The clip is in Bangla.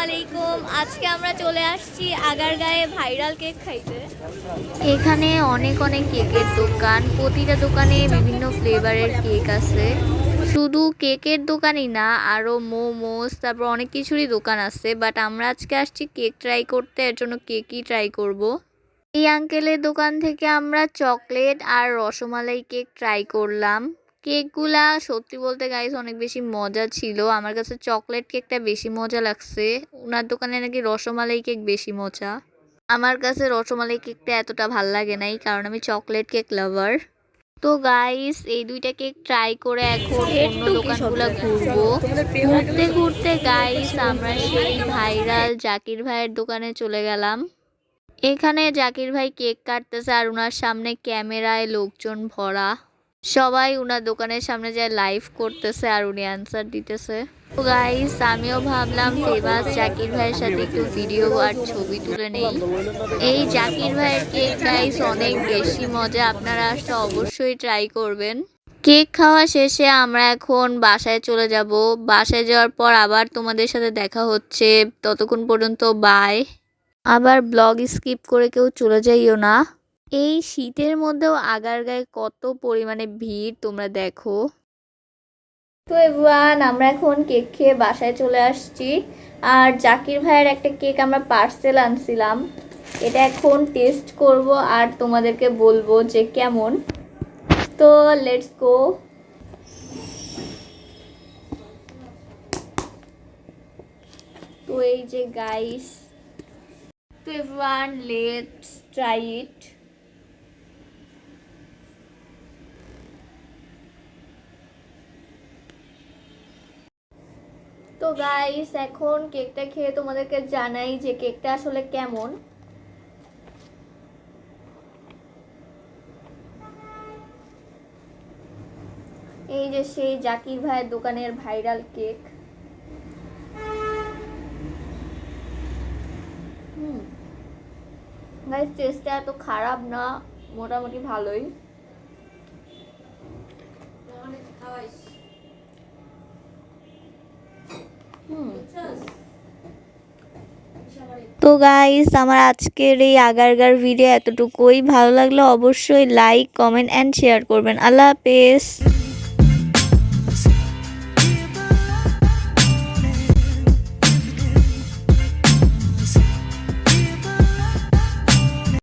আলাইকুম। আজকে আমরা চলে আসছি আগারগাঁয়ে ভাইরাল কেক খাইতে। এখানে অনেক অনেক কেকের দোকান, প্রতিটা দোকানে বিভিন্ন ফ্লেভারের কেক আছে। শুধু কেকের দোকানই না, আরো মোমোস, তারপর অনেক কিছুরই দোকান আছে। বাট আমরা আজকে আসছি কেক ট্রাই করতে, এর জন্য কেকই ট্রাই করব। এই আঙ্কেলের দোকান থেকে আমরা চকলেট আর রসমালাই কেক ট্রাই করলাম। কেকগুলা সত্যি বলতে গাইস অনেক বেশি মজা ছিল। আমার কাছে চকলেট কেকটা বেশি মজা লাগছে, ওনার দোকানে নাকি রসমালাই কেক বেশি মজা। আমার কাছে রসমালাই কেকটা এতটা ভাল লাগে নাই, কারণ আমি চকলেট কেক লাভার। তো গাইস এই দুইটা কেক ট্রাই করে এখন অন্য দোকানগুলো ঘুরবো। ঘুরতে ঘুরতে গাইস আমরা সেই ভাইরাল জাকির ভাইয়ের দোকানে চলে গেলাম। এখানে জাকির ভাই কেক কাটতেছে আর উনার সামনে ক্যামেরায় লোকজন ভরা। সবাই উনার দোকানের সামনে যায় লাইভ করতেছে আর উনি অ্যান্সার দিতেছে। তো গাইস আমিও ভাবলাম ফেমাস জাকির ভাইয়ের সাথে একটু ভিডিও আর ছবি তুলে নেই। এই জাকির ভাইয়ের কেক গাইস অনেক বেশি মজা, আপনারা আসলে অবশ্যই ট্রাই করবেন। কেক খাওয়া শেষে আমরা এখন বাসায় চলে যাব। বাসায় যাওয়ার পর আবার তোমাদের সাথে দেখা হচ্ছে, ততক্ষণ পর্যন্ত বাই। আবার ব্লগ স্কিপ করে কেউ চলে যাইও না। এই শীতের মধ্যেও আগারগাঁয়ে কত পরিমাণে ভিড় তোমরা দেখো। তো এভরিওয়ান, আমরা এখন কেক খেয়ে বাসায় চলে আসছি। আর জাকির ভাইয়ের একটা কেক আমরা পার্সেল আনছিলাম, এটা এখন টেস্ট করব আর তোমাদেরকে বলবো যে কেমন। তো লেটস গো। তো এই যে গাইস, তো এভরিওয়ান লেটস ট্রাই ইট। তো গাইস এখন কেকটা খেয়ে তোমাদেরকে জানাই যে কেকটা আসলে কেমন। এই যে সেই জাকির ভাইয়ের দোকানের ভাইরাল কেক। গাইস টেস্টটা এত খারাপ না, মোটামুটি ভালোই। তো গাইস আমার আজকের এই আগারগাঁর ভিডিও এতটুকুই। ভালো লাগলে অবশ্যই লাইক, কমেন্ট অ্যান্ড শেয়ার করবেন। আল্লাহ হাফেজ।